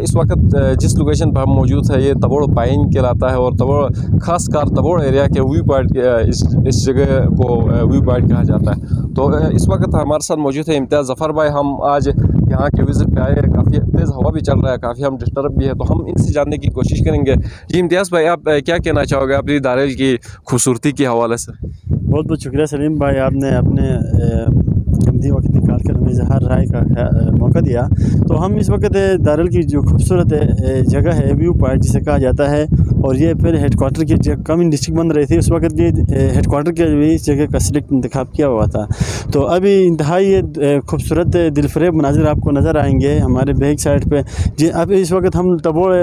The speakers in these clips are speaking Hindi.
इस वक्त जिस लोकेशन पर हम मौजूद है ये तबोड़ पाइन कहलाता है और तबोड़ खासकर तबोड़ एरिया के व्यू पॉइंट इस जगह को व्यू पॉइंट कहा जाता है। तो इस वक्त हमारे साथ मौजूद है इम्तियाज़ ज़फ़र भाई। हम आज यहाँ के विज़िट पे आए हैं, काफ़ी तेज़ हवा भी चल रहा है, काफ़ी हम डिस्टर्ब भी है, तो हम इनसे जानने की कोशिश करेंगे। जी इम्तियाज़ भाई, आप क्या कहना चाहोगे अपनी दारेल की खूबसूरती के हवाले से? बहुत बहुत शुक्रिया सलीम भाई, आपने अपने कीमती वक्त निकाल कर हमें इज़हार राय का मौका दिया। तो हम इस वक्त दारेल की जो खूबसूरत जगह है, व्यू पॉइंट जिसे कहा जाता है, और ये फिर हेड क्वार्टर की जगह कमिंग डिस्ट्रिक्ट बन रही थी उस वक्त, ये हेड क्वार्टर के भी इस जगह का सिलेक्ट इंतखाब किया हुआ था। तो अभी इंतहाई खूबसूरत दिलफरेब मनाजिर आपको नज़र आएंगे हमारे बैक साइड पे। जी अब इस वक्त हम तबोड़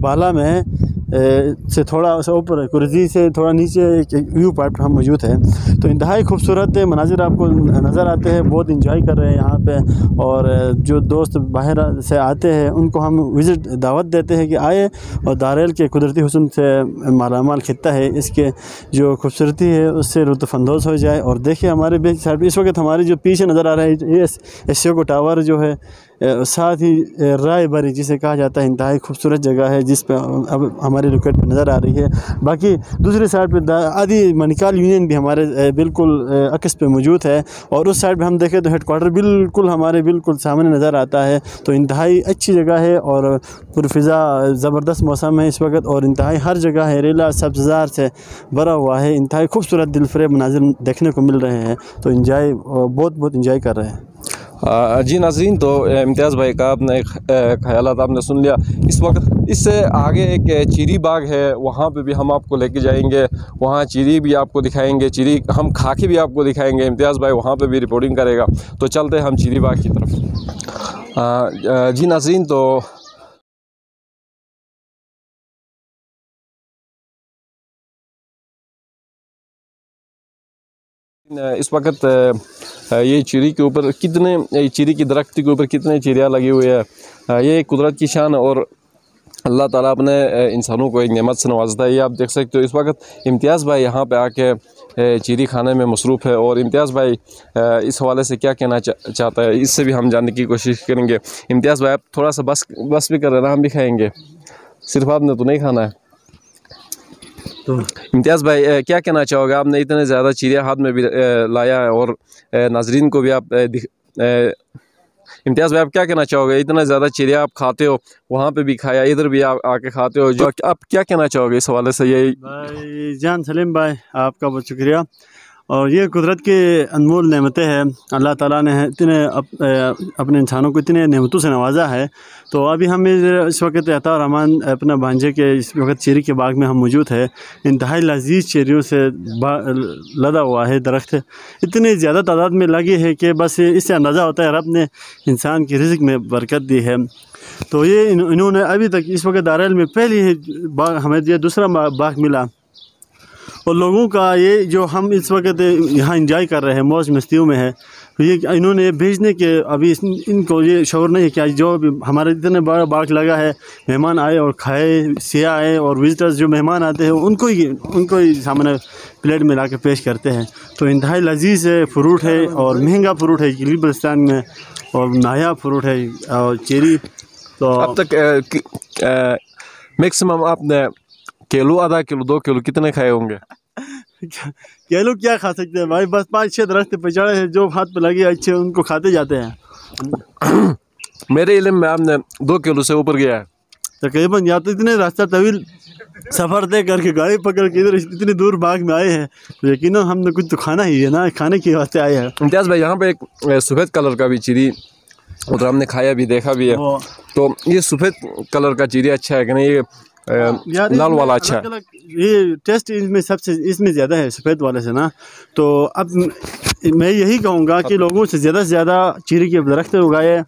बाला में से थोड़ा सा ऊपर कुर्जी से थोड़ा नीचे एक व्यू पॉइंट हम मौजूद है। तो इंतहाई खूबसूरत मनाजिर आपको नज़र आते हैं, बहुत इंजॉय कर रहे हैं यहाँ पे। और जो दोस्त बाहर से आते हैं उनको हम विज़िट दावत देते हैं कि आए और दारेल के कुदरती हुस्न से मालामाल खित्ता है, इसके जो खूबसूरती है उससे लुत्फ़अंदोज़ हो जाए। और देखिए हमारे बैक साइड इस वक्त हमारे जो पीछे नज़र आ रहा है ये एसओ टावर जो है, साथ ही रायबरी जिसे कहा जाता है, इंतहाई खूबसूरत जगह है जिस पे अब हमारी लोकेट पे नज़र आ रही है। बाकी दूसरी साइड पे आदि मनिकाल यूनियन भी हमारे बिल्कुल अक्स पे मौजूद है, और उस साइड पे हम देखें तो हेड क्वार्टर बिल्कुल हमारे बिल्कुल सामने नज़र आता है। तो इंतहाई अच्छी जगह है और पूरी फ़िज़ा ज़बरदस्त मौसम है इस वक्त, और इंतहाई हर जगह हरेला सब्ज़ार से भरा हुआ है। इंतहाई खूबसूरत दिलफरेब मनाज़िर देखने को मिल रहे हैं, तो इंजॉय बहुत इंजॉय कर रहे हैं। जी नाज़रीन, तो इम्तियाज़ भाई का अपने ख़यालात आपने सुन लिया। इस वक्त इससे आगे एक चीरी बाग है, वहाँ पे भी हम आपको लेके जाएंगे, वहाँ चीरी भी आपको दिखाएंगे, चीरी हम खा के भी आपको दिखाएंगे। इम्तियाज़ भाई वहाँ पे भी रिपोर्टिंग करेगा, तो चलते हैं हम चीरी बाग की तरफ। जी नाज़रीन, तो इस वक्त ये चीरी के ऊपर कितने चीरी की दरख्त के ऊपर कितने चीरियाँ लगी हुई है, ये कुदरत की शान और अल्लाह ताला अपने इंसानों को एक नेमत से नवाजता है। ये आप देख सकते हो। इस वक्त इम्तियाज़ भाई यहाँ पे आके चीरी खाने में मसरूफ़ है, और इम्तियाज़ भाई इस हवाले से क्या कहना चाहता है इससे भी हम जानने की कोशिश करेंगे। इम्तियाज़ भाई आप थोड़ा सा बस भी कर रहे ना, हम भी खाएँगे, सिर्फ आपने तो नहीं खाना है। तो इम्तियाज़ भाई क्या कहना चाहोगे? आपने इतने ज़्यादा चीरिया हाथ में भी लाया है, और नाजरीन को भी आप इम्तियाज़ भाई आप क्या कहना चाहोगे? इतना ज़्यादा चिड़िया आप खाते हो, वहाँ पे भी खाया, इधर भी आप आके खाते हो, जो आप क्या कहना चाहोगे इस हवाले से? यही भाई जान सलीम भाई, आपका बहुत शुक्रिया। और ये कुदरत की अनमोल नेमतें हैं, अल्लाह ताला ने इतने अपने इंसानों को इतने नेमतों से नवाजा है। तो अभी हम इस वक्त अता रहमान अपना भांजे के इस वक्त चेरी के बाग में हम मौजूद है। इंतहाई लजीज चेरियों से लदा हुआ है दरख्त, इतनी ज़्यादा तादाद में लगी है कि बस इससे अंदाज़ा होता है रब ने इंसान की रिज़्क़ में बरकत दी है। तो ये इन्होंने अभी तक इस वक्त दारेल में पहली बाग, हमें ये दूसरा बाग मिला, और लोगों का ये जो हम इस वक्त यहाँ इंजॉय कर रहे हैं, मौज मस्तियों में है। तो ये इन्होंने भेजने के अभी इनको ये शौर नहीं किया। जो हमारे इतने बड़ा बाग लगा है, मेहमान आए और खाए, सिया आए, और विज़िटर्स जो मेहमान आते हैं उनको ही सामने प्लेट में ला के पेश करते हैं। तो इंतहाई लजीज फ्रूट है और महंगा फ्रूट है गिलगित में, और नायाब फ्रूट है और चेरी। तो अब तक मैक्सिमम आपने किलो, आधा किलो, 2 किलो कितने खाए होंगे? किलो क्या खा सकते हैं भाई, बस 5-6 दरख्त पे चढ़े हैं, जो हाथ पे लगे अच्छे उनको खाते जाते हैं। मेरे इल्म में आपने 2 किलो से ऊपर गया है तकरीबन। या तो इतने रास्ता तवील सफ़र तय करके गाड़ी पकड़ के इधर इतनी दूर बाग में आए हैं, तो यकीनन हमने कुछ तो खाना ही है ना, खाने के वास्ते आए हैं। इम्तियाज़ भाई यहाँ पे एक सफ़ेद कलर का भी चीरी उधर हमने खाया भी, देखा भी है, तो ये सफ़ेद कलर का चीरी अच्छा है कि नहीं? ये लाल वाला अच्छा है? ये टेस्ट इसमें सबसे इसमें ज़्यादा है सफ़ेद वाले से ना। तो अब मैं यही कहूँगा कि लोगों से ज़्यादा चीरी के दरख्त उगाए,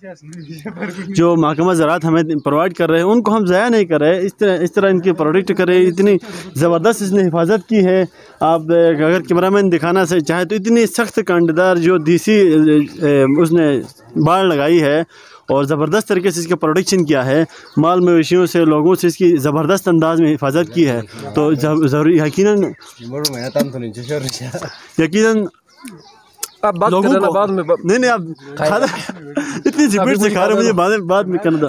जो महकमा ज़राअत हमें प्रोवाइड कर रहे हैं उनको हम ज़ाया नहीं कर रहे। इस तरह इनकी प्रोटेक्ट करें। इतनी ज़बरदस्त इसने हिफाजत की है। आप अगर कैमरामैन दिखाना से चाहे तो इतनी सख्त कांटेदार जो देसी उसने बाड़ लगाई है और ज़बरदस्त तरीके से इसका प्रोटेक्शन किया है। माल मवेशियों से, लोगों से इसकी ज़बरदस्त अंदाज में हिफाजत की है। तो ज़रूरी यकीनन आप बात लोगों करें ना को बाद में नहीं आप खाना इतनी स्पीड से खा रहे हो, मुझे बाद में करना था।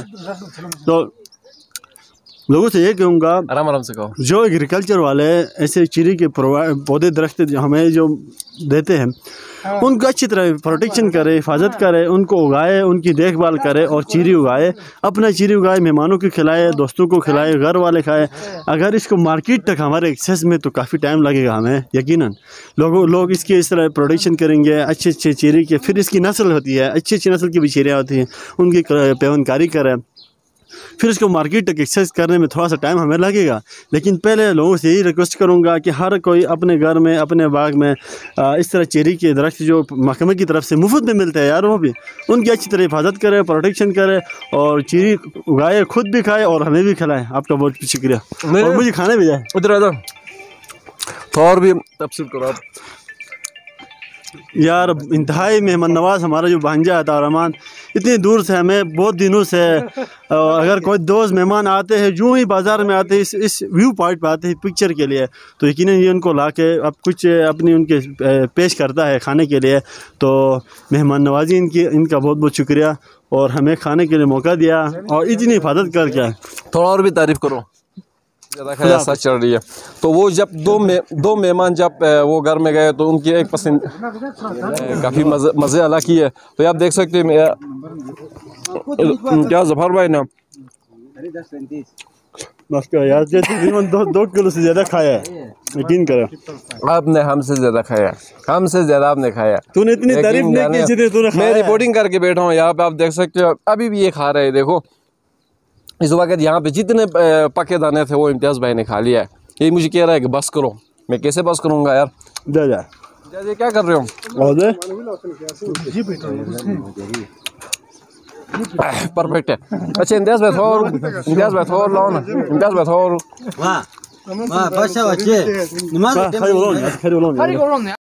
तो लोगों से ये कहूँगा, आराम से कहो, जो एग्रीकल्चर वाले ऐसे चीरी के पौधे दरख्त हमें जो देते हैं उनको अच्छी तरह प्रोटेक्शन करे, हिफाजत करे, उनको उगाए, उनकी देखभाल करे और चीरी उगाए। अपना चीरी उगाए, मेहमानों को खिलाए, दोस्तों को खिलाए, घर वाले खाए। अगर इसको मार्केट तक हमारे एक्सेस में तो काफ़ी टाइम लगेगा हमें यकीनन। लोग इसकी इस तरह प्रोटेक्शन करेंगे अच्छे चीरी के। फिर इसकी नस्ल होती है, अच्छी नस्ल की भी चीरियाँ होती हैं, उनकी पेवनकारी करें। फिर इसको मार्केट तक एक्सेस करने में थोड़ा सा टाइम हमें लगेगा। लेकिन पहले लोगों से यही रिक्वेस्ट करूंगा कि हर कोई अपने घर में, अपने बाग में इस तरह चेरी के दरख्त जो महकमे की तरफ से मुफ्त में मिलते हैं यार, वो भी उनकी अच्छी तरह हिफाजत करे, प्रोटेक्शन करे और चेरी उगाए, खुद भी खाए और हमें भी खिलाएं। आपका बहुत शुक्रिया और मुझे खाने भी जाए। उधर तो और भी तफसील करो आप। यार इंतहाई मेहमान नवाज़ हमारा जो भांजा है तारमान, इतनी दूर से हमें बहुत दिनों से अगर कोई दोस्त मेहमान आते हैं, जो ही बाज़ार में आते हैं, इस व्यू पॉइंट पे आते हैं पिक्चर के लिए, तो यकीनन ये उनको ला के अब कुछ अपनी उनके पेश करता है खाने के लिए। तो मेहमान नवाजी इनका बहुत बहुत शुक्रिया और हमें खाने के लिए मौका दिया और इतनी हिफाजत करके। थोड़ा और भी तारीफ़ करो, ज़्यादा ऐसा चल रही है। तो वो जब दो मेहमान जब वो घर में गए तो उनकी एक पसंद काफ़ी मज़े अला की है। तो आप देख सकते हैं क्या जफर भाई ना यार तकरीबन 2 किलो से ज़्यादा खाया है, यकीन करो। आपने हमसे ज़्यादा खाया, हमसे ज़्यादा आपने खाया। तूने इतनी तारीफ नहीं की जितनी तूने खाया। मैं रिपोर्टिंग करके बैठा हूँ यहाँ पे, आप देख सकते हो अभी भी ये खा रहे हैं। देखो इस वक्त यहाँ पे जितने पके दाने थे वो इम्तियाज़ भाई ने खा लिया है। ये मुझे कह रहा है कि बस करो। मैं कैसे बस करूँगा यार? जा ये क्या कर रहे हो? परफेक्ट है। अच्छा इम्तियाज़ भाई थोड़ा लाओ ना, इम्तियाज़ भाई थोड़ा